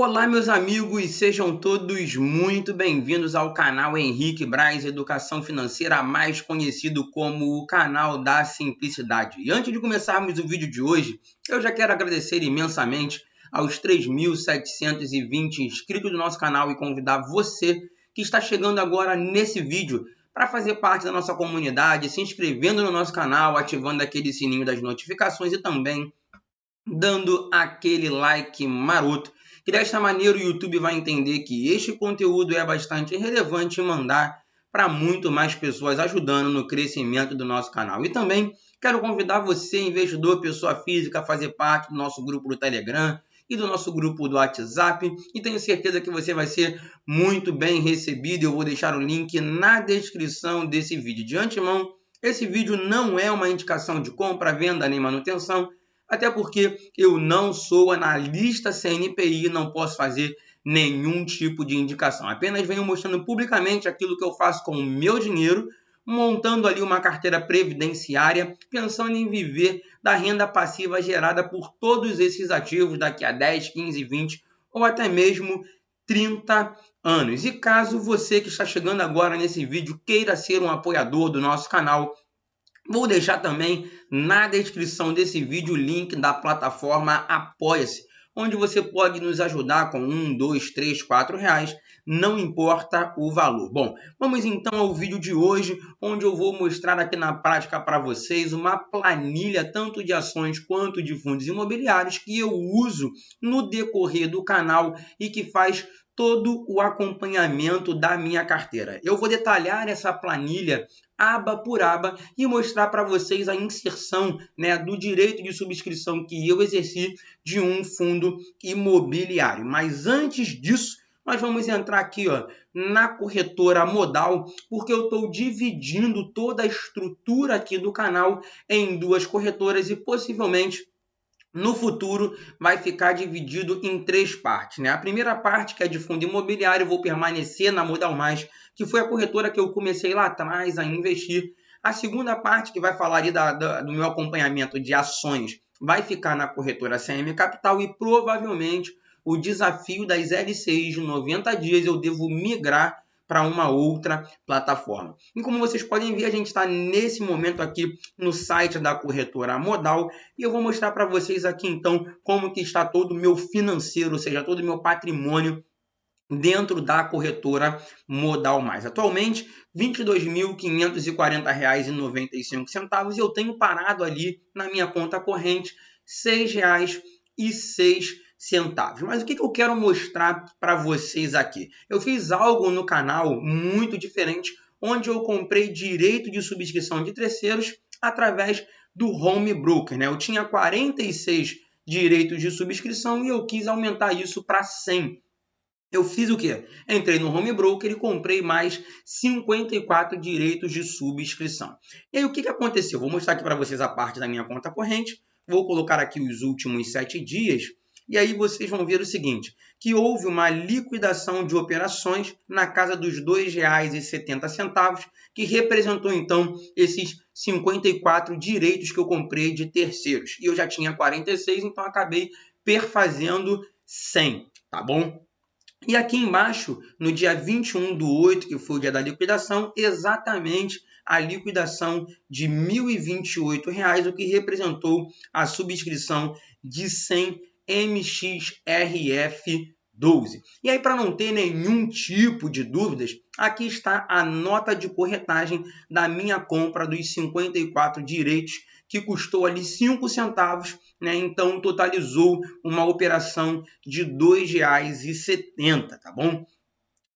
Olá, meus amigos, sejam todos muito bem-vindos ao canal Henrique Braz Educação Financeira, mais conhecido como o canal da Simplicidade. E antes de começarmos o vídeo de hoje, eu já quero agradecer imensamente aos 3.720 inscritos do nosso canal e convidar você que está chegando agora nesse vídeo para fazer parte da nossa comunidade, se inscrevendo no nosso canal, ativando aquele sininho das notificações e também dando aquele like maroto, que desta maneira o YouTube vai entender que este conteúdo é bastante relevante e mandar para muito mais pessoas, ajudando no crescimento do nosso canal. E também quero convidar você, investidor, pessoa física, a fazer parte do nosso grupo do Telegram e do nosso grupo do WhatsApp, e tenho certeza que você vai ser muito bem recebido. Eu vou deixar o link na descrição desse vídeo. De antemão, esse vídeo não é uma indicação de compra, venda nem manutenção, até porque eu não sou analista CNPI e não posso fazer nenhum tipo de indicação. Apenas venho mostrando publicamente aquilo que eu faço com o meu dinheiro, montando ali uma carteira previdenciária, pensando em viver da renda passiva gerada por todos esses ativos daqui a 10, 15, 20 ou até mesmo 30 anos. E caso você que está chegando agora nesse vídeo queira ser um apoiador do nosso canal, vou deixar também na descrição desse vídeo o link da plataforma Apoia-se, onde você pode nos ajudar com R$1, R$2, R$3, R$4, não importa o valor. Bom, vamos então ao vídeo de hoje, onde eu vou mostrar aqui na prática para vocês uma planilha tanto de ações quanto de fundos imobiliários que eu uso no decorrer do canal e que faz todo o acompanhamento da minha carteira. Eu vou detalhar essa planilha aba por aba e mostrar para vocês a inserção, do direito de subscrição que eu exerci de um fundo imobiliário. Mas antes disso, nós vamos entrar aqui na corretora Modal, porque eu estou dividindo toda a estrutura aqui do canal em duas corretoras e possivelmente no futuro vai ficar dividido em três partes. A primeira parte, que é de fundo imobiliário, eu vou permanecer na Modal Mais, que foi a corretora que eu comecei lá atrás a investir. A segunda parte, que vai falar ali do meu acompanhamento de ações, vai ficar na corretora CM Capital e provavelmente o desafio das LCIs de 90 dias eu devo migrar para uma outra plataforma. E como vocês podem ver, a gente está nesse momento aqui no site da corretora Modal e eu vou mostrar para vocês aqui então como que está todo o meu financeiro, ou seja, todo o meu patrimônio dentro da corretora Modal Mais. Atualmente, R$ 22.540,95 e eu tenho parado ali na minha conta corrente R$ 6,06. Mas o que eu quero mostrar para vocês aqui? Eu fiz algo no canal muito diferente, onde eu comprei direito de subscrição de terceiros através do Home Broker. Eu tinha 46 direitos de subscrição e eu quis aumentar isso para 100. Eu fiz o quê? Entrei no Home Broker e comprei mais 54 direitos de subscrição. E aí o que aconteceu? Vou mostrar aqui para vocês a parte da minha conta corrente. Vou colocar aqui os últimos 7 dias. E aí vocês vão ver o seguinte, que houve uma liquidação de operações na casa dos R$ 2,70, que representou então esses 54 direitos que eu comprei de terceiros. E eu já tinha 46, então acabei perfazendo 100, tá bom? E aqui embaixo, no dia 21/8, que foi o dia da liquidação, exatamente a liquidação de R$ 1.028, o que representou a subscrição de 100 MXRF12. E aí, para não ter nenhum tipo de dúvidas, aqui está a nota de corretagem da minha compra dos 54 direitos, que custou ali 5 centavos, então totalizou uma operação de R$ 2,70, tá bom?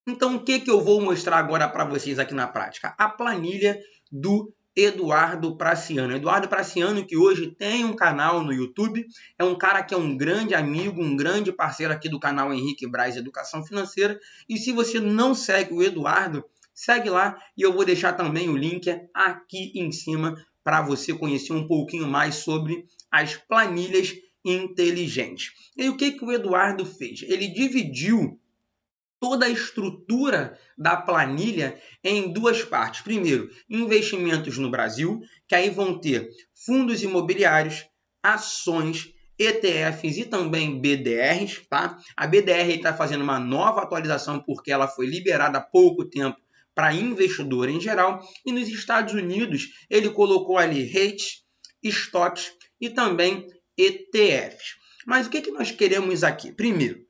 Então, o que eu vou mostrar agora para vocês aqui na prática? A planilha do Eduardo Praciano. Eduardo Praciano, que hoje tem um canal no YouTube, é um cara que é um grande amigo, um grande parceiro aqui do canal Henrique Braz Educação Financeira. E se você não segue o Eduardo, segue lá e eu vou deixar também o link aqui em cima para você conhecer um pouquinho mais sobre as planilhas inteligentes. E o que o Eduardo fez? Ele dividiu toda a estrutura da planilha em duas partes. Primeiro, investimentos no Brasil, que aí vão ter fundos imobiliários, ações ETFs e também BDRs, tá? A BDR está fazendo uma nova atualização porque ela foi liberada há pouco tempo para investidor em geral. E nos Estados Unidos ele colocou ali REITs, stocks e também ETFs. Mas o que nós queremos aqui? Primeiro,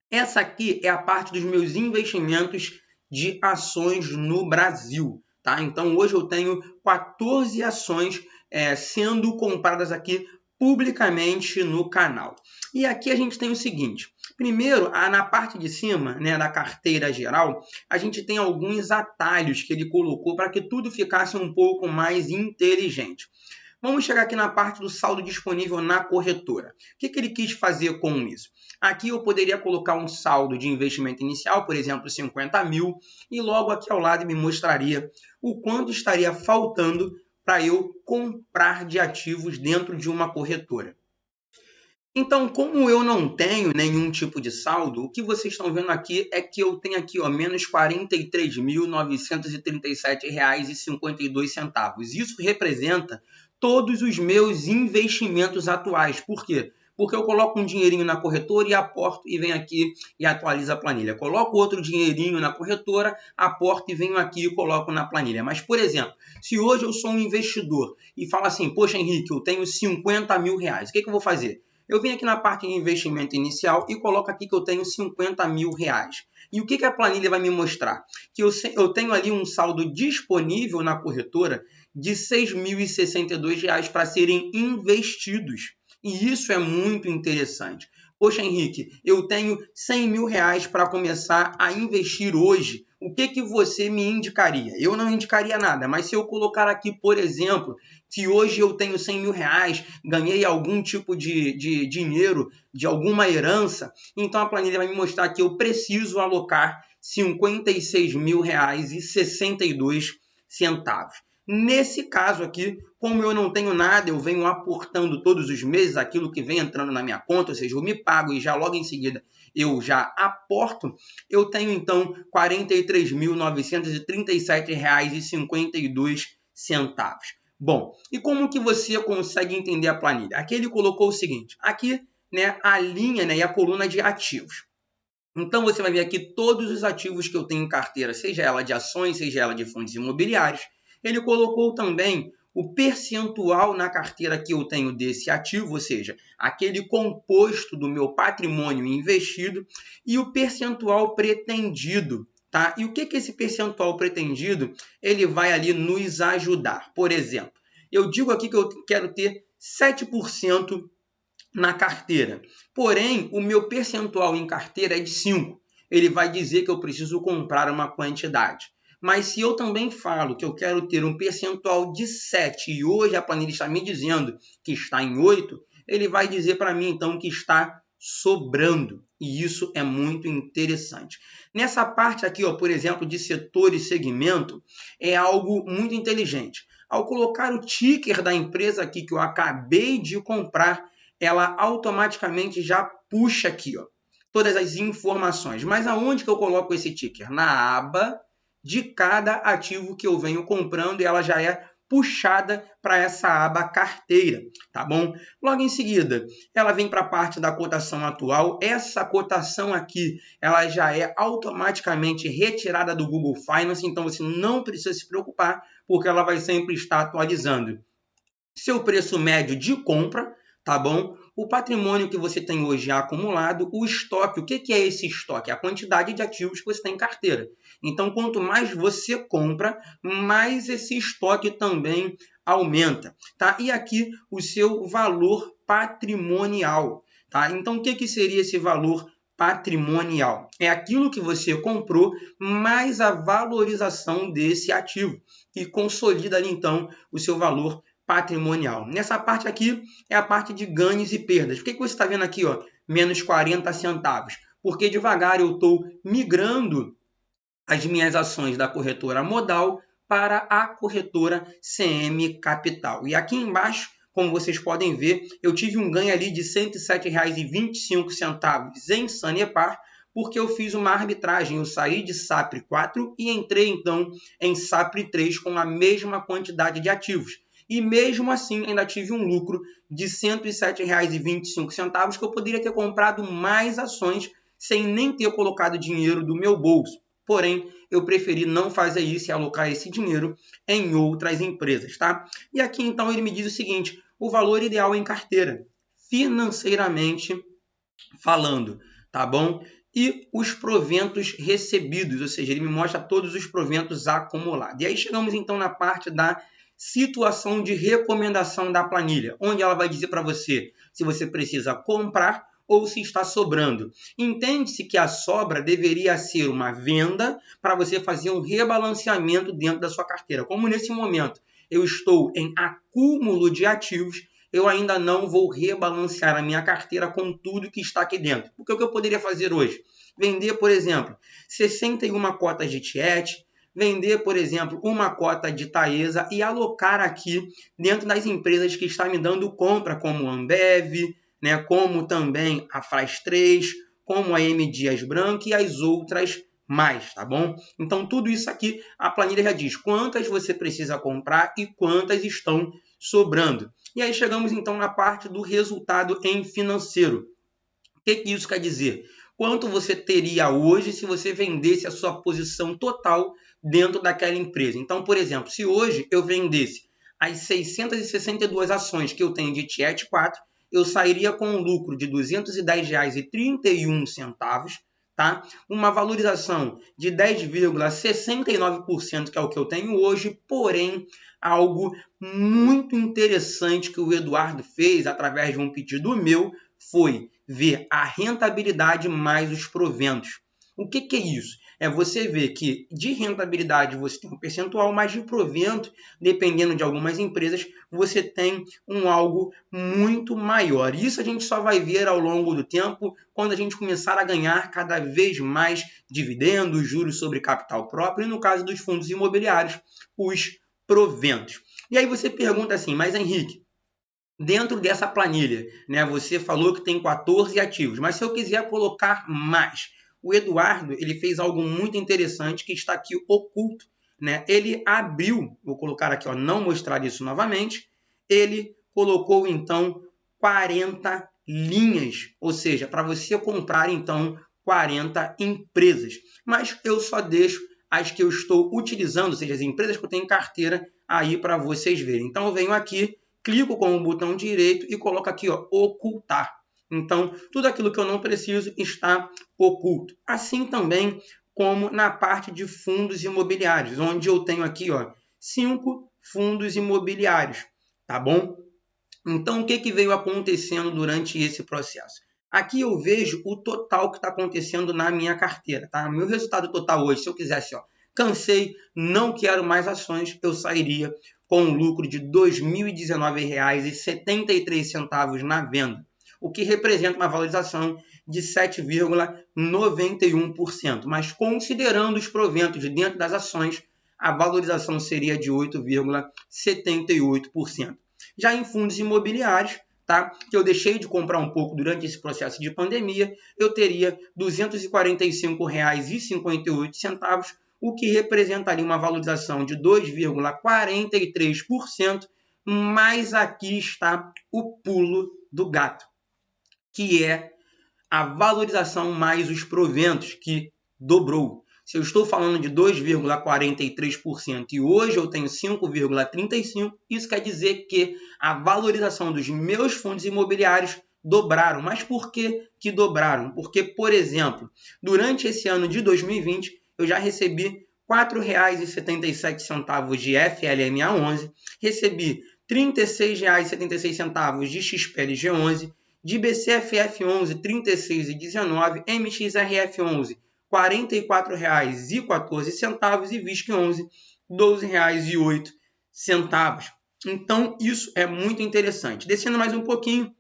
essa aqui é a parte dos meus investimentos de ações no Brasil, tá? Então hoje eu tenho 14 ações sendo compradas aqui publicamente no canal. E aqui a gente tem o seguinte: primeiro, na parte de cima, né, da carteira geral, a gente tem alguns atalhos que ele colocou para que tudo ficasse um pouco mais inteligente. Vamos chegar aqui na parte do saldo disponível na corretora. O que ele quis fazer com isso? Aqui eu poderia colocar um saldo de investimento inicial, por exemplo, 50 mil, e logo aqui ao lado me mostraria o quanto estaria faltando para eu comprar de ativos dentro de uma corretora. Então, como eu não tenho nenhum tipo de saldo, o que vocês estão vendo aqui é que eu tenho aqui menos R$ 43.937,52. Isso representa todos os meus investimentos atuais. Por quê? Porque eu coloco um dinheirinho na corretora e aporto e venho aqui e atualizo a planilha. Coloco outro dinheirinho na corretora, aporto e venho aqui e coloco na planilha. Mas, por exemplo, se hoje eu sou um investidor e falo assim, poxa, Henrique, eu tenho 50 mil reais, o que eu vou fazer? Eu venho aqui na parte de investimento inicial e coloco aqui que eu tenho 50 mil reais. E o que a planilha vai me mostrar? Que eu tenho ali um saldo disponível na corretora de R$ 6.062 para serem investidos. E isso é muito interessante. Poxa, Henrique, eu tenho 100 mil reais para começar a investir hoje. O que você me indicaria? Eu não indicaria nada, mas se eu colocar aqui, por exemplo, se hoje eu tenho 100 mil reais, ganhei algum tipo de dinheiro, de alguma herança, então a planilha vai me mostrar que eu preciso alocar R$ 56.000,62. Nesse caso aqui, como eu não tenho nada, eu venho aportando todos os meses aquilo que vem entrando na minha conta, ou seja, eu me pago e já logo em seguida eu já aporto, eu tenho então R$ 43.937,52. Bom, e como que você consegue entender a planilha? Aqui ele colocou o seguinte, aqui, né, a linha, né, e a coluna de ativos. Então você vai ver aqui todos os ativos que eu tenho em carteira, seja ela de ações, seja ela de fundos imobiliários. Ele colocou também o percentual na carteira que eu tenho desse ativo, ou seja, aquele composto do meu patrimônio investido, e o percentual pretendido. Tá? E o que esse percentual pretendido ele vai ali nos ajudar? Por exemplo, eu digo aqui que eu quero ter 7% na carteira, porém o meu percentual em carteira é de 5%. Ele vai dizer que eu preciso comprar uma quantidade. Mas se eu também falo que eu quero ter um percentual de 7 e hoje a planilha está me dizendo que está em 8, ele vai dizer para mim então que está sobrando. E isso é muito interessante. Nessa parte aqui, por exemplo, de setor e segmento, é algo muito inteligente. Ao colocar o ticker da empresa aqui que eu acabei de comprar, ela automaticamente já puxa aqui todas as informações. Mas aonde que eu coloco esse ticker? Na aba de cada ativo que eu venho comprando e ela já é puxada para essa aba carteira, tá bom? Logo em seguida, ela vem para a parte da cotação atual. Essa cotação aqui, ela já é automaticamente retirada do Google Finance, então você não precisa se preocupar, porque ela vai sempre estar atualizando seu preço médio de compra, tá bom? O patrimônio que você tem hoje acumulado, o estoque. O que é esse estoque? A quantidade de ativos que você tem em carteira. Então, quanto mais você compra, mais esse estoque também aumenta, tá? E aqui o seu valor patrimonial, tá? Então, o que seria esse valor patrimonial? É aquilo que você comprou mais a valorização desse ativo, que consolida ali, então, o seu valor patrimonial. Nessa parte aqui é a parte de ganhos e perdas. Por que você está vendo aqui, menos 40 centavos? Porque devagar eu estou migrando as minhas ações da corretora Modal para a corretora CM Capital. E aqui embaixo, como vocês podem ver, eu tive um ganho ali de R$ 107,25 em Sanepar, porque eu fiz uma arbitragem. Eu saí de SAPRE 4 e entrei, então, em SAPRE 3 com a mesma quantidade de ativos. e mesmo assim ainda tive um lucro de R$ 107,25 que eu poderia ter comprado mais ações sem nem ter colocado dinheiro do meu bolso. Porém, eu preferi não fazer isso e alocar esse dinheiro em outras empresas, tá? E aqui então ele me diz o seguinte: o valor ideal em carteira, financeiramente falando, tá bom? E os proventos recebidos, ou seja, ele me mostra todos os proventos acumulados. E aí chegamos então na parte da situação de recomendação da planilha, onde ela vai dizer para você se você precisa comprar ou se está sobrando. Entende-se que a sobra deveria ser uma venda para você fazer um rebalanceamento dentro da sua carteira. Como nesse momento eu estou em acúmulo de ativos, eu ainda não vou rebalancear a minha carteira com tudo que está aqui dentro. Porque o que eu poderia fazer hoje? Vender, por exemplo, 61 cotas de Tiet, vender, por exemplo, uma cota de Taesa e alocar aqui dentro das empresas que estão me dando compra, como a Ambev, né, como também a Fras 3, como a M. Dias Branco e as outras mais, tá bom? Então, tudo isso aqui, a planilha já diz quantas você precisa comprar e quantas estão sobrando. E aí chegamos, então, na parte do resultado em financeiro. O que isso quer dizer? Quanto você teria hoje se você vendesse a sua posição total dentro daquela empresa. Então, por exemplo, se hoje eu vendesse as 662 ações que eu tenho de Tiet 4, eu sairia com um lucro de R$ 210,31, tá? Uma valorização de 10,69%, que é o que eu tenho hoje, porém, algo muito interessante que o Eduardo fez através de um pedido meu foi ver a rentabilidade mais os proventos. O que é isso? É você ver que de rentabilidade você tem um percentual, mas de provento, dependendo de algumas empresas, você tem algo muito maior. Isso a gente só vai ver ao longo do tempo, quando a gente começar a ganhar cada vez mais dividendos, juros sobre capital próprio, e no caso dos fundos imobiliários, os proventos. E aí você pergunta assim, mas Henrique, dentro dessa planilha, né, você falou que tem 14 ativos, mas se eu quiser colocar mais, o Eduardo ele fez algo muito interessante que está aqui oculto, né? Ele abriu, vou colocar aqui, ó, não mostrar isso novamente, ele colocou então 40 linhas, ou seja, para você comprar então 40 empresas. Mas eu só deixo as que eu estou utilizando, ou seja, as empresas que eu tenho em carteira, aí para vocês verem. Então eu venho aqui, clico com o botão direito e coloco aqui, ó, ocultar. Então, tudo aquilo que eu não preciso está oculto. Assim também como na parte de fundos imobiliários, onde eu tenho aqui, ó, 5 fundos imobiliários, tá bom? Então, o que veio acontecendo durante esse processo? Aqui eu vejo o total que está acontecendo na minha carteira, tá? Meu resultado total hoje, se eu quisesse, ó, cansei, não quero mais ações, eu sairia com um lucro de R$ 2.019,73 na venda, o que representa uma valorização de 7,91%. Mas considerando os proventos de dentro das ações, a valorização seria de 8,78%. Já em fundos imobiliários, tá, que eu deixei de comprar um pouco durante esse processo de pandemia, eu teria R$ 245,58, o que representaria uma valorização de 2,43%, mas aqui está o pulo do gato, que é a valorização mais os proventos, que dobrou. Se eu estou falando de 2,43% e hoje eu tenho 5,35%, isso quer dizer que a valorização dos meus fundos imobiliários dobraram. Mas por que dobraram? Porque, por exemplo, durante esse ano de 2020, eu já recebi R$ 4,77 de FLMA11, recebi R$ 36,76 de XPLG11, de BCFF11, R$ 36,19, MXRF11, R$ 44,14 e VISC11, R$ 12,08. Então, isso é muito interessante. Descendo mais um pouquinho,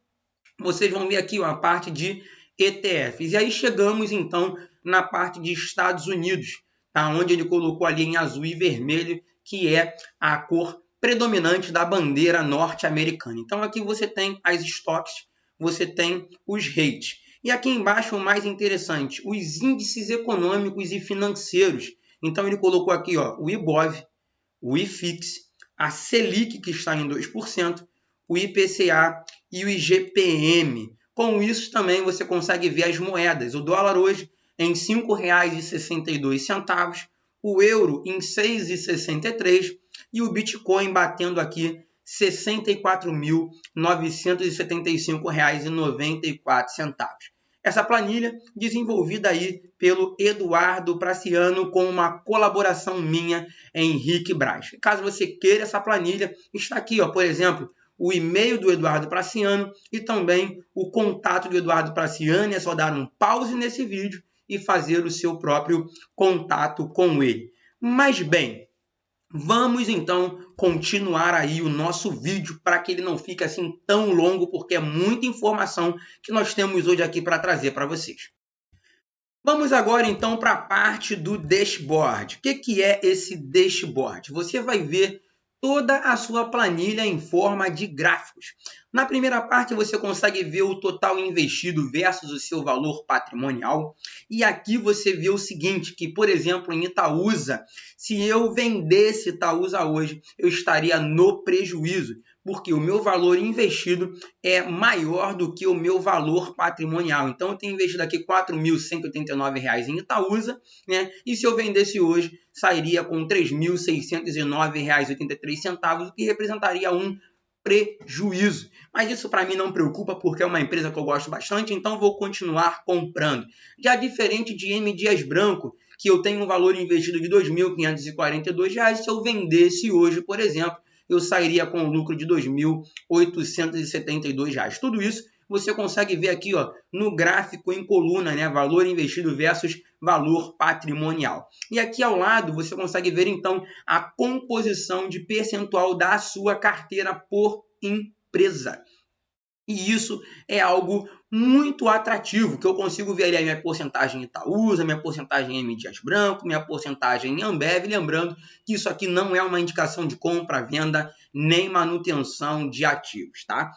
vocês vão ver aqui, ó, a parte de ETFs. E aí chegamos, então, na parte de Estados Unidos, tá? Onde ele colocou ali em azul e vermelho, que é a cor predominante da bandeira norte-americana. Então, aqui você tem as stocks, você tem os rates. E aqui embaixo, o mais interessante, os índices econômicos e financeiros. Então, ele colocou aqui, ó, o IBOV, o IFIX, a Selic, que está em 2%, o IPCA e o IGPM. Com isso, também você consegue ver as moedas. O dólar hoje em R$ 5,62, o euro em R$ 6,63 e o Bitcoin batendo aqui R$ 64.975,94. Essa planilha desenvolvida aí pelo Eduardo Praciano com uma colaboração minha, Henrique Braz. Caso você queira essa planilha, está aqui, ó, por exemplo, o e-mail do Eduardo Praciano e também o contato do Eduardo Praciano. É só dar um pause nesse vídeo e fazer o seu próprio contato com ele. Mas bem, vamos então continuar aí o nosso vídeo para que ele não fique assim tão longo, porque é muita informação que nós temos hoje aqui para trazer para vocês. Vamos agora então para a parte do dashboard. O que é esse dashboard? Você vai ver toda a sua planilha em forma de gráficos. Na primeira parte você consegue ver o total investido versus o seu valor patrimonial. E aqui você vê o seguinte, que por exemplo em Itaúsa, se eu vendesse Itaúsa hoje, eu estaria no prejuízo, porque o meu valor investido é maior do que o meu valor patrimonial. Então eu tenho investido aqui R$ 4.189 em Itaúsa, né? E se eu vendesse hoje, sairia com R$ 3.609,83, o que representaria um prejuízo. Mas isso para mim não preocupa, porque é uma empresa que eu gosto bastante, então vou continuar comprando. Já diferente de M. Dias Branco, que eu tenho um valor investido de R$ 2.542, se eu vendesse hoje, por exemplo, eu sairia com um lucro de R$ 2.872. Tudo isso você consegue ver aqui, ó, no gráfico em coluna, né? Valor investido versus valor patrimonial. E aqui ao lado você consegue ver então a composição de percentual da sua carteira por empresa. E isso é algo muito atrativo, que eu consigo ver ali a minha porcentagem em Itaúsa, minha porcentagem em M. Dias Branco, minha porcentagem em Ambev, lembrando que isso aqui não é uma indicação de compra, venda, nem manutenção de ativos, tá?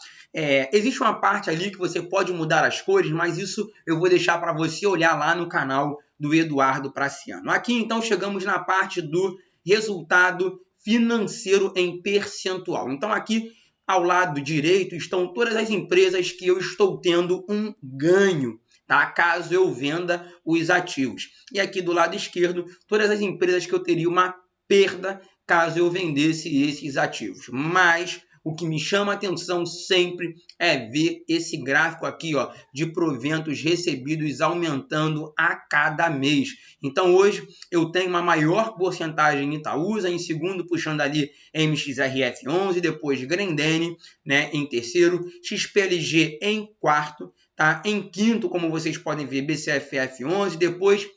Existe uma parte ali que você pode mudar as cores, mas isso eu vou deixar para você olhar lá no canal do Eduardo Praciano. Aqui então chegamos na parte do resultado financeiro em percentual. Então aqui ao lado direito estão todas as empresas que eu estou tendo um ganho, tá? Caso eu venda os ativos. E aqui do lado esquerdo, todas as empresas que eu teria uma perda caso eu vendesse esses ativos. Mas o que me chama a atenção sempre é ver esse gráfico aqui, ó, de proventos recebidos aumentando a cada mês. Então hoje eu tenho uma maior porcentagem em Itaúsa, em segundo puxando ali MXRF11, depois Grendene, né, em terceiro, XPLG em quarto, tá? Em quinto, como vocês podem ver, BCFF11, depois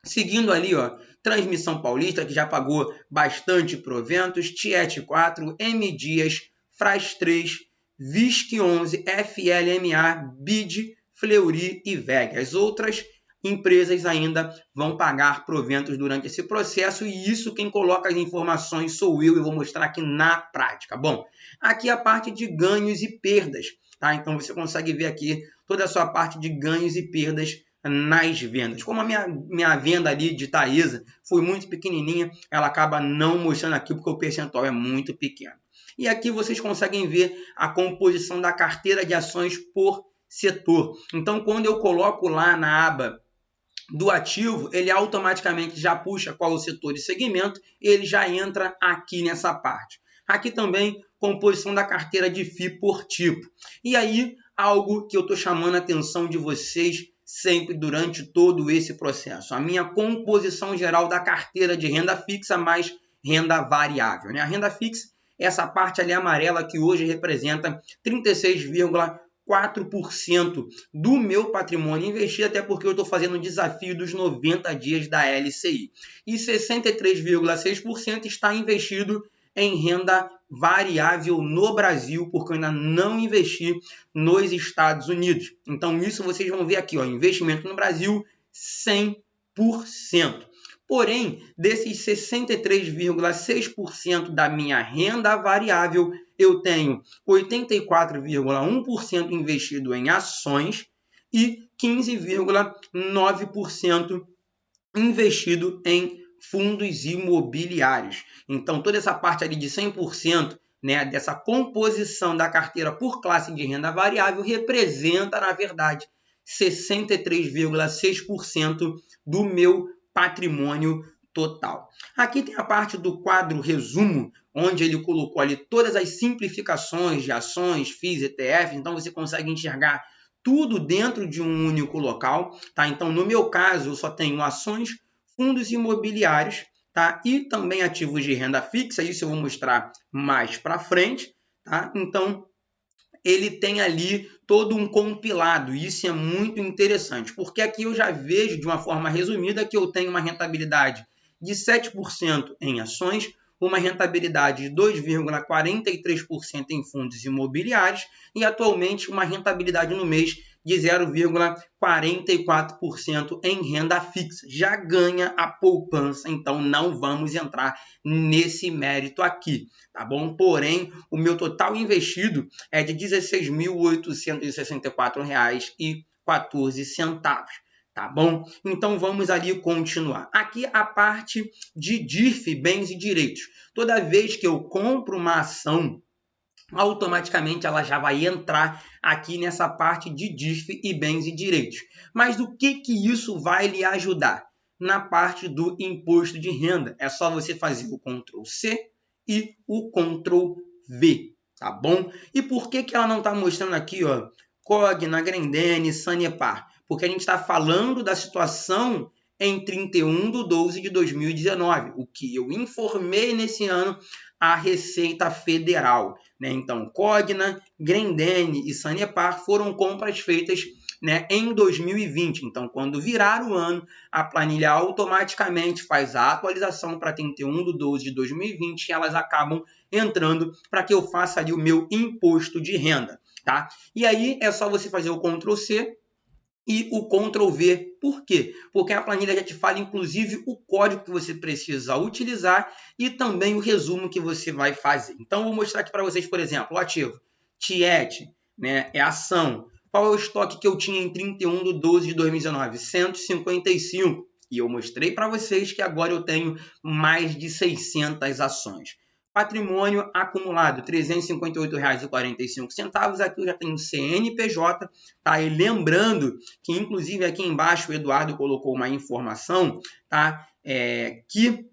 seguindo ali, ó, Transmissão Paulista, que já pagou bastante proventos, Tiet 4, M Dias, Fras 3, VISC 11, FLMA, BID, Fleury e VEG. As outras empresas ainda vão pagar proventos durante esse processo, e isso quem coloca as informações sou eu vou mostrar aqui na prática. Bom, aqui a parte de ganhos e perdas, tá? Então você consegue ver aqui toda a sua parte de ganhos e perdas nas vendas. Como a minha venda ali de Taesa foi muito pequenininha, ela acaba não mostrando aqui porque o percentual é muito pequeno. E aqui vocês conseguem ver a composição da carteira de ações por setor. Então, quando eu coloco lá na aba do ativo, ele automaticamente já puxa qual é o setor e segmento, ele já entra aqui nessa parte. Aqui também, composição da carteira de FI por tipo. E aí, algo que eu estou chamando a atenção de vocês sempre durante todo esse processo. A minha composição geral da carteira de renda fixa mais renda variável, né? A renda fixa, essa parte ali amarela que hoje representa 36,4% do meu patrimônio investido, até porque eu estou fazendo o desafio dos 90 dias da LCI. E 63,6% está investido em renda variável no Brasil, porque eu ainda não investi nos Estados Unidos. Então, isso vocês vão ver aqui, ó, investimento no Brasil, 100%. Porém, desses 63,6% da minha renda variável, eu tenho 84,1% investido em ações e 15,9% investido em fundos imobiliários. Então, toda essa parte ali de 100%, né, dessa composição da carteira por classe de renda variável representa, na verdade, 63,6% do meu patrimônio total. Aqui tem a parte do quadro resumo, onde ele colocou ali todas as simplificações de ações, FIIs, ETF, então você consegue enxergar tudo dentro de um único local, tá? Então, no meu caso, eu só tenho ações, fundos imobiliários, tá? E também ativos de renda fixa, isso eu vou mostrar mais para frente, tá? Então, ele tem ali todo um compilado, e isso é muito interessante, porque aqui eu já vejo de uma forma resumida que eu tenho uma rentabilidade de 7% em ações, uma rentabilidade de 2,43% em fundos imobiliários e atualmente uma rentabilidade no mês de 0,44% em renda fixa. Já ganha a poupança, então não vamos entrar nesse mérito aqui, tá bom? Porém, o meu total investido é de R$ 16.864,14. Tá bom? Então vamos ali continuar. Aqui a parte de DIRF, bens e direitos. Toda vez que eu compro uma ação, automaticamente ela já vai entrar aqui nessa parte de DIRF e bens e direitos. Mas o que isso vai lhe ajudar? Na parte do imposto de renda. É só você fazer o Ctrl+C e o Ctrl+V, tá bom? E por que ela não está mostrando aqui, ó, Cogna, Grendene, Sanepar? Porque a gente está falando da situação em 31/12/2019, o que eu informei nesse ano a Receita Federal, né? Então, Cogna, Grendene e Sanepar foram compras feitas, né, em 2020. Então, quando virar o ano, a planilha automaticamente faz a atualização para 31/12/2020 e elas acabam entrando para que eu faça ali o meu imposto de renda, tá? E aí é só você fazer o Ctrl+C e o Ctrl+V. Por quê? Porque a planilha já te fala, inclusive, o código que você precisa utilizar e também o resumo que você vai fazer. Então, vou mostrar aqui para vocês, por exemplo, o ativo TIET, né, é ação. Qual é o estoque que eu tinha em 31/12/2019? 155. E eu mostrei para vocês que agora eu tenho mais de 600 ações. Patrimônio acumulado, R$ 358,45. Aqui eu já tenho CNPJ, tá? E lembrando que, inclusive, aqui embaixo o Eduardo colocou uma informação, tá? Que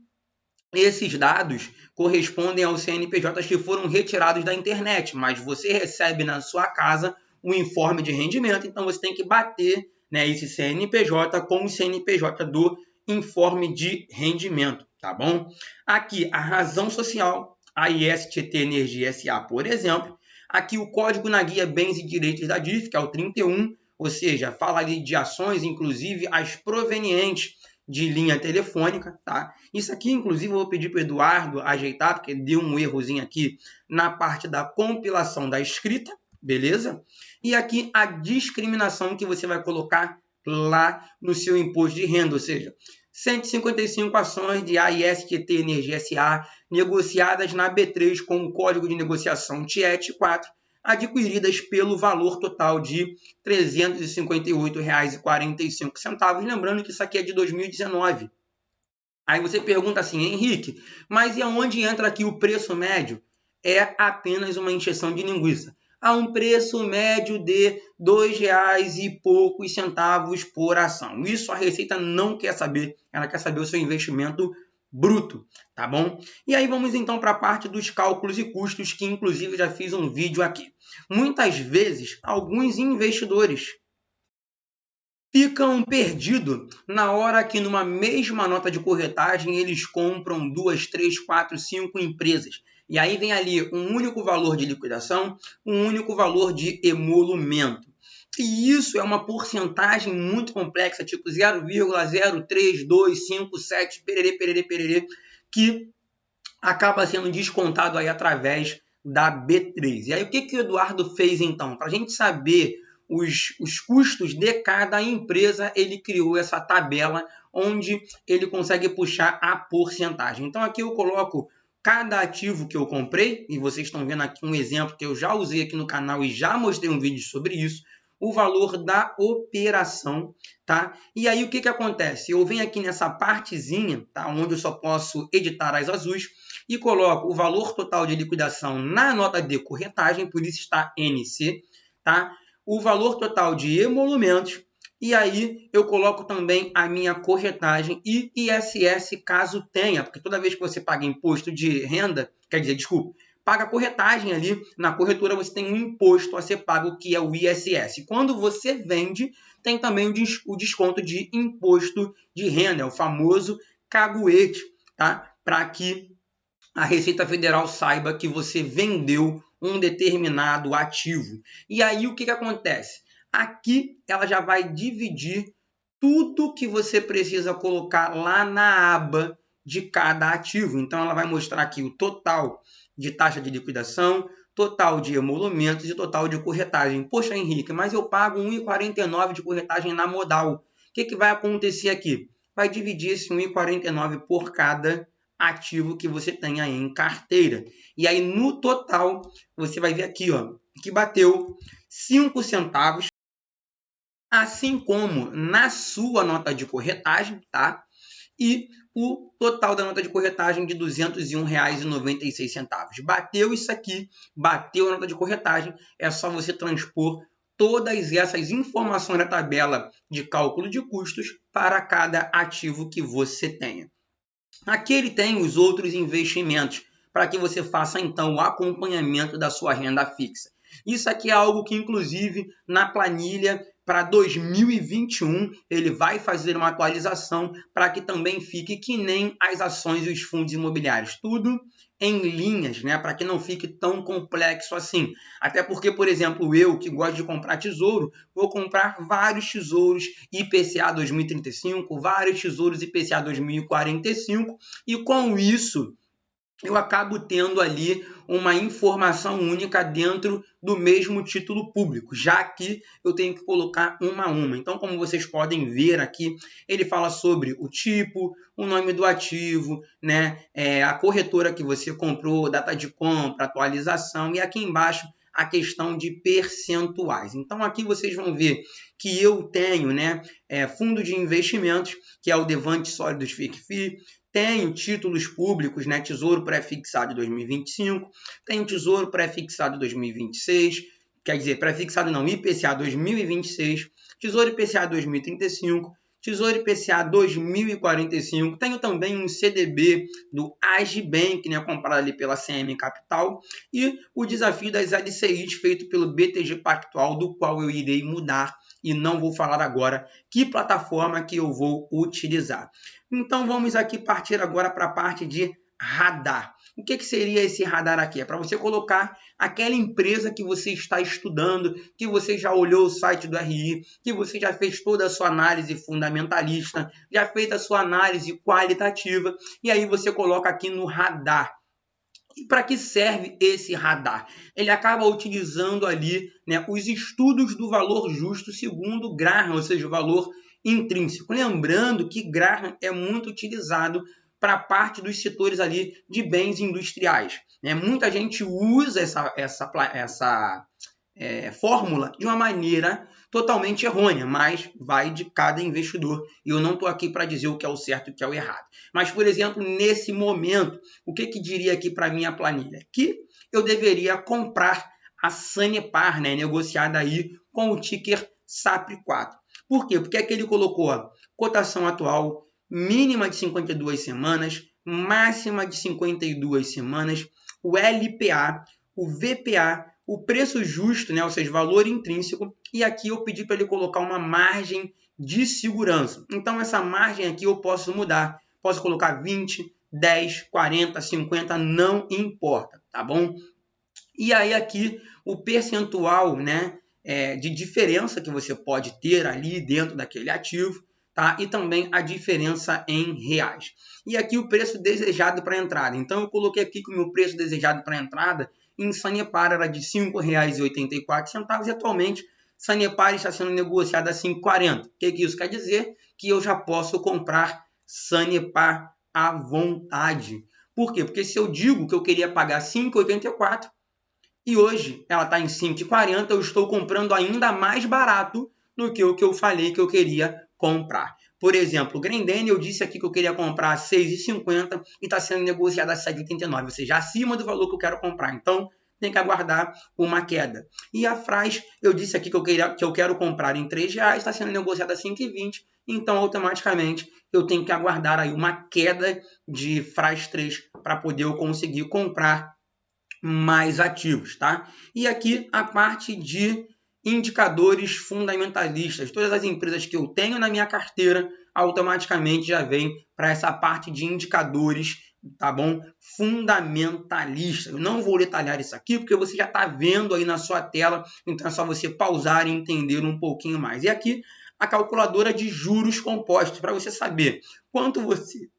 esses dados correspondem aos CNPJs que foram retirados da internet, mas você recebe na sua casa um informe de rendimento, então você tem que bater, né, esse CNPJ com o CNPJ do informe de rendimento, tá bom? Aqui, a razão social, a ISTT Energia SA, por exemplo. Aqui o código na guia Bens e Direitos da DIRF, que é o 31, ou seja, fala ali de ações, inclusive as provenientes de linha telefônica, tá? Isso aqui, inclusive, eu vou pedir para o Eduardo ajeitar, porque deu um errozinho aqui na parte da compilação da escrita, beleza? E aqui a discriminação que você vai colocar lá no seu imposto de renda, ou seja, 155 ações de AISTT Energia SA negociadas na B3 com o código de negociação TIET4, adquiridas pelo valor total de R$ 358,45. Lembrando que isso aqui é de 2019. Aí você pergunta assim, Henrique, mas e aonde entra aqui o preço médio? É apenas uma encheção de linguiça. A um preço médio de R$ 2,00 e poucos centavos por ação. Isso a Receita não quer saber, ela quer saber o seu investimento bruto, tá bom? E aí vamos então para a parte dos cálculos e custos, que inclusive já fiz um vídeo aqui. Muitas vezes, alguns investidores ficam perdidos na hora que numa mesma nota de corretagem eles compram 2, 3, 4, 5 empresas. E aí vem ali um único valor de liquidação, um único valor de emolumento. E isso é uma porcentagem muito complexa, tipo 0,03257, pererê, pererê, pererê, que acaba sendo descontado aí através da B3. E aí o que o Eduardo fez então? Para a gente saber os custos de cada empresa, ele criou essa tabela onde ele consegue puxar a porcentagem. Então aqui eu coloco cada ativo que eu comprei, e vocês estão vendo aqui um exemplo que eu já usei aqui no canal e já mostrei um vídeo sobre isso. o valor da operação, tá? E aí o que acontece? Eu venho aqui nessa partezinha, tá? Onde eu só posso editar as azuis e coloco o valor total de liquidação na nota de corretagem, por isso está NC, tá? O valor total de emolumentos, e aí eu coloco também a minha corretagem e ISS caso tenha, porque toda vez que você paga imposto de renda, quer dizer, desculpa, paga corretagem ali, na corretora você tem um imposto a ser pago que é o ISS. Quando você vende, tem também o desconto de imposto de renda, o famoso caguete, tá? Para que a Receita Federal saiba que você vendeu um determinado ativo. E aí o que acontece? Aqui ela já vai dividir tudo que você precisa colocar lá na aba de cada ativo. Então ela vai mostrar aqui o total de taxa de liquidação, total de emolumentos e total de corretagem. Poxa, Henrique, mas eu pago 1,49 de corretagem na modal. O que vai acontecer aqui? Vai dividir esse 1,49 por cada ativo que você tenha em carteira. E aí, no total, você vai ver aqui, ó, que bateu 5 centavos, assim como na sua nota de corretagem, tá? E o total da nota de corretagem de R$ 201,96. Bateu isso aqui, bateu a nota de corretagem, é só você transpor todas essas informações da tabela de cálculo de custos para cada ativo que você tenha. Aqui ele tem os outros investimentos, para que você faça então o acompanhamento da sua renda fixa. Isso aqui é algo que, inclusive, na planilha para 2021, ele vai fazer uma atualização para que também fique que nem as ações e os fundos imobiliários. Tudo em linhas, né? Para que não fique tão complexo assim. Até porque, por exemplo, eu que gosto de comprar tesouro, vou comprar vários tesouros IPCA 2035, vários tesouros IPCA 2045, e com isso eu acabo tendo ali uma informação única dentro do mesmo título público, já que eu tenho que colocar uma a uma. Então, como vocês podem ver aqui, ele fala sobre o tipo, o nome do ativo, né, a corretora que você comprou, data de compra, atualização, e aqui embaixo a questão de percentuais. Então, aqui vocês vão ver que eu tenho, né, fundo de investimentos, que é o Devante Sólidos FICFI, tenho títulos públicos, né? Tesouro pré-fixado 2025, tenho Tesouro pré-fixado 2026, quer dizer, pré-fixado não, IPCA 2026, Tesouro IPCA 2035, Tesouro IPCA 2045, tenho também um CDB do Agibank, né, comprado ali pela CM Capital, e o desafio das LCIs feito pelo BTG Pactual, do qual eu irei mudar e não vou falar agora que plataforma que eu vou utilizar. Então vamos aqui partir agora para a parte de radar. O que seria esse radar aqui? É para você colocar aquela empresa que você está estudando, que você já olhou o site do RI, que você já fez toda a sua análise fundamentalista, já fez a sua análise qualitativa, e aí você coloca aqui no radar. E para que serve esse radar? Ele acaba utilizando ali, né, os estudos do valor justo segundo Graham, ou seja, o valor intrínseco. Lembrando que Graham é muito utilizado para parte dos setores ali de bens industriais, né? Muita gente usa essa fórmula de uma maneira totalmente errônea, mas vai de cada investidor. E eu não estou aqui para dizer o que é o certo e o que é o errado. Mas, por exemplo, nesse momento, o que diria aqui para a minha planilha? Que eu deveria comprar a Sanepar, né, negociada aí com o ticker SAPRE4. Por quê? Porque aqui ele colocou a cotação atual, mínima de 52 semanas, máxima de 52 semanas, o LPA, o VPA, o preço justo, né, ou seja, valor intrínseco, e aqui eu pedi para ele colocar uma margem de segurança. Então, essa margem aqui eu posso mudar. Posso colocar 20, 10, 40, 50, não importa, tá bom? E aí aqui o percentual, né, de diferença que você pode ter ali dentro daquele ativo, tá? E também a diferença em reais. E aqui o preço desejado para entrada. Então, eu coloquei aqui que o meu preço desejado para entrada em Sanepar era de R$ 5,84 e atualmente Sanepar está sendo negociada a R$ 5,40. O que isso quer dizer? Que eu já posso comprar Sanepar à vontade. Por quê? Porque se eu digo que eu queria pagar R$ 5,84, e hoje ela está em 5,40, eu estou comprando ainda mais barato do que o que eu falei que eu queria comprar. Por exemplo, o Grendene, eu disse aqui que eu queria comprar a 6,50 e está sendo negociado a 7,89, ou seja, acima do valor que eu quero comprar. Então, tem que aguardar uma queda. E a Fras, eu disse aqui que eu quero comprar em R$3, está sendo negociada a 5,20, então automaticamente eu tenho que aguardar aí uma queda de Fras 3 para poder eu conseguir comprar mais ativos, tá? E aqui a parte de indicadores fundamentalistas. Todas as empresas que eu tenho na minha carteira automaticamente já vem para essa parte de indicadores, tá bom? Fundamentalistas. Eu não vou detalhar isso aqui porque você já está vendo aí na sua tela, então é só você pausar e entender um pouquinho mais. E aqui a calculadora de juros compostos para você saber quanto você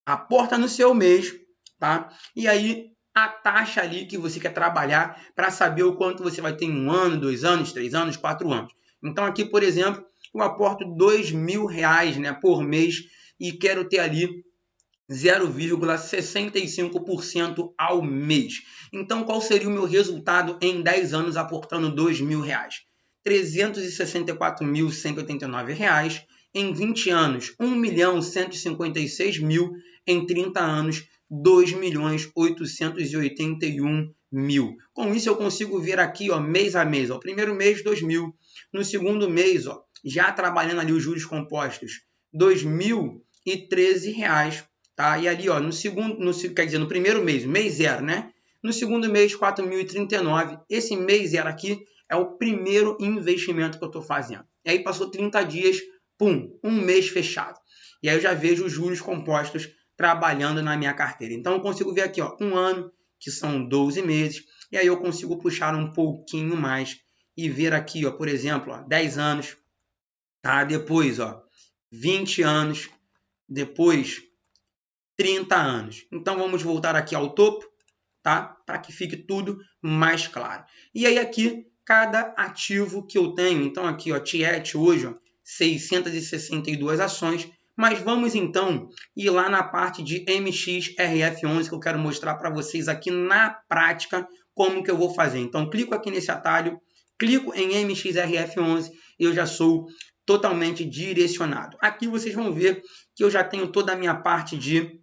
aporta no seu mês, tá? E aí a taxa ali que você quer trabalhar para saber o quanto você vai ter em 1 ano, 2 anos, 3 anos, 4 anos. Então aqui, por exemplo, eu aporto R$2.000, né, por mês e quero ter ali 0,65% ao mês. Então, qual seria o meu resultado em 10 anos aportando R$2.000? R$364.189. Em 20 anos, 1.156.000. Em 30 anos, 2.881.000. Com isso, eu consigo ver aqui, ó, mês a mês. Ó, primeiro mês, 2.000. No segundo mês, ó, já trabalhando ali os juros compostos, R$2.013. Tá? E ali, ó, quer dizer, no primeiro mês, mês zero, né? No segundo mês, 4.039. Esse mês zero aqui é o primeiro investimento que eu estou fazendo. E aí passou 30 dias, pum, um mês fechado. E aí eu já vejo os juros compostos trabalhando na minha carteira. Então eu consigo ver aqui, ó, 1 ano, que são 12 meses. E aí eu consigo puxar um pouquinho mais e ver aqui, ó, por exemplo, ó, 10 anos, tá? Depois, ó, 20 anos, depois 30 anos. Então vamos voltar aqui ao topo, tá? Para que fique tudo mais claro. E aí aqui cada ativo que eu tenho. Então aqui, ó, Tiet hoje, ó, 662 ações, mas vamos então ir lá na parte de MXRF11 que eu quero mostrar para vocês aqui na prática como que eu vou fazer. Então clico aqui nesse atalho, clico em MXRF11 e eu já sou totalmente direcionado. Aqui vocês vão ver que eu já tenho toda a minha parte de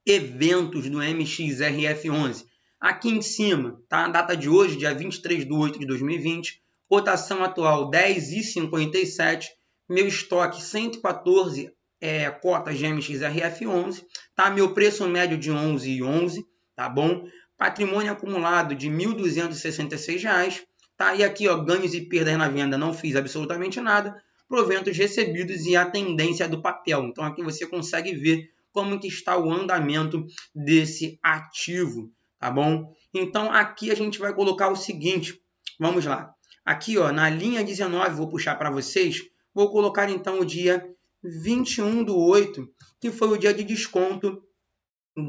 eventos do MXRF11. Aqui em cima, tá? A data de hoje, dia 23/8/2020, cotação atual 10,57, meu estoque 114 cotas de MXRF11, tá? Meu preço médio de 11,11, tá bom? Patrimônio acumulado de R$ 1.266, tá? E aqui, ó, ganhos e perdas na venda, não fiz absolutamente nada. Proventos recebidos e a tendência do papel. Então aqui você consegue ver como que está o andamento desse ativo, tá bom? Então aqui a gente vai colocar o seguinte, vamos lá. Aqui, ó, na linha 19, vou puxar para vocês, vou colocar então o dia 21/8, que foi o dia de desconto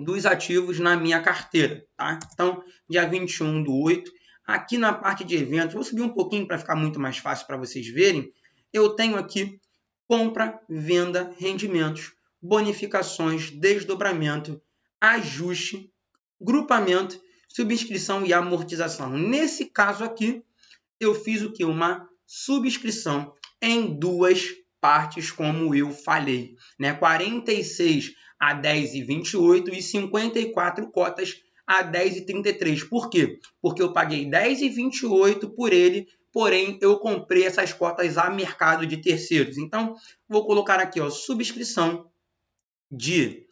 dos ativos na minha carteira, tá? Então, dia 21/8, aqui na parte de eventos, vou subir um pouquinho para ficar muito mais fácil para vocês verem, eu tenho aqui compra, venda, rendimentos, bonificações, desdobramento, ajuste, grupamento, subscrição e amortização. Nesse caso aqui, eu fiz o que? Uma subscrição em 2 partes, como eu falei, né? 46 a 10,28 e 54 cotas a 10,33. Por quê? Porque eu paguei 10,28 por ele, porém eu comprei essas cotas a mercado de terceiros. Então, vou colocar aqui, ó, subscrição de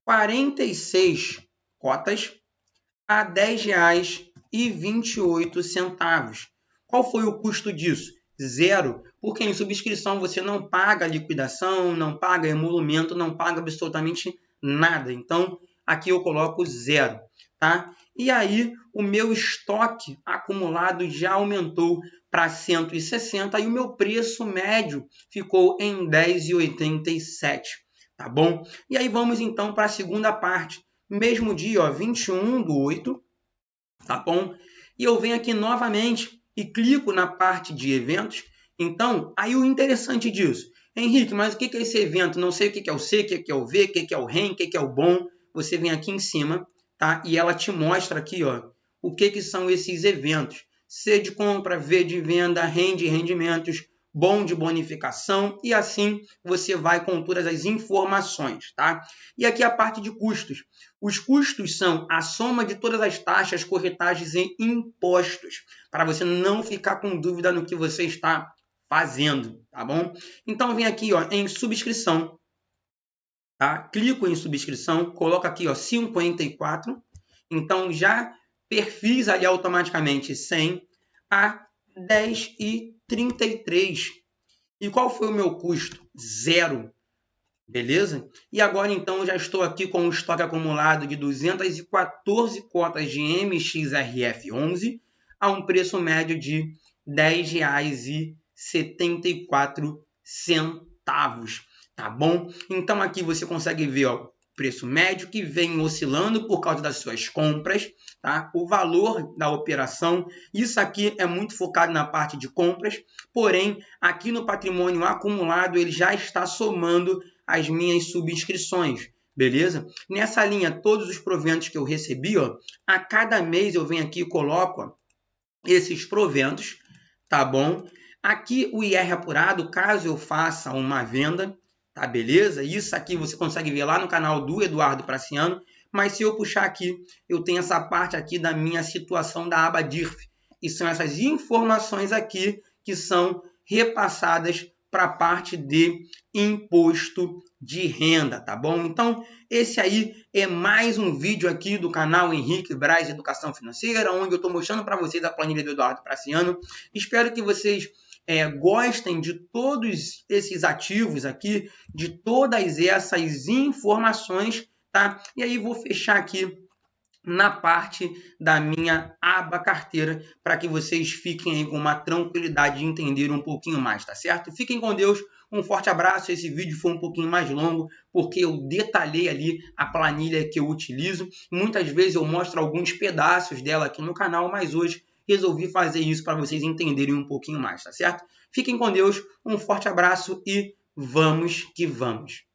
46 cotas a R$ 10,28. Qual foi o custo disso? Zero, porque em subscrição você não paga liquidação, não paga emolumento, não paga absolutamente nada. Então, aqui eu coloco zero, tá? E aí, o meu estoque acumulado já aumentou para 160 e o meu preço médio ficou em R$ 10,87, tá bom? E aí vamos então para a segunda parte. Mesmo dia, ó, 21/8, tá bom? E eu venho aqui novamente e clico na parte de eventos. Então, aí o interessante disso, Henrique, mas o que é esse evento? Não sei o que é o C, o que é o V, o que é o REM, o que é o BOM. Você vem aqui em cima, tá? E ela te mostra aqui, ó, o que são esses eventos. C de compra, V de venda, REN de rendimentos, BON de bonificação, e assim você vai com todas as informações, tá? E aqui a parte de custos. Os custos são a soma de todas as taxas, corretagens e impostos, para você não ficar com dúvida no que você está fazendo, tá bom? Então vem aqui, ó, em subscrição, tá? Clico em subscrição, coloco aqui, ó, 54, então já perfis ali automaticamente 100 a 10,33. E qual foi o meu custo? 0. Beleza? E agora, então, eu já estou aqui com um estoque acumulado de 214 cotas de MXRF11 a um preço médio de R$ 10,74. Tá bom? Então, aqui você consegue ver, ó, preço médio que vem oscilando por causa das suas compras, tá? O valor da operação, isso aqui é muito focado na parte de compras, porém, aqui no patrimônio acumulado, ele já está somando as minhas subscrições, beleza? Nessa linha, todos os proventos que eu recebi, ó, a cada mês eu venho aqui e coloco, ó, esses proventos, tá bom? Aqui o IR apurado, caso eu faça uma venda, tá beleza? Isso aqui você consegue ver lá no canal do Eduardo Praciano, mas se eu puxar aqui, eu tenho essa parte aqui da minha situação da aba DIRF, e são essas informações aqui que são repassadas para a parte de imposto de renda, tá bom? Então, esse aí é mais um vídeo aqui do canal Henrique Braz Educação Financeira, onde eu estou mostrando para vocês a planilha do Eduardo Praciano. Espero que vocês gostem de todos esses ativos aqui, de todas essas informações, tá? E aí vou fechar aqui na parte da minha aba carteira, para que vocês fiquem aí com uma tranquilidade de entender um pouquinho mais, tá certo? Fiquem com Deus, um forte abraço. Esse vídeo foi um pouquinho mais longo, porque eu detalhei ali a planilha que eu utilizo. Muitas vezes eu mostro alguns pedaços dela aqui no canal, mas hoje resolvi fazer isso para vocês entenderem um pouquinho mais, tá certo? Fiquem com Deus, um forte abraço e vamos que vamos!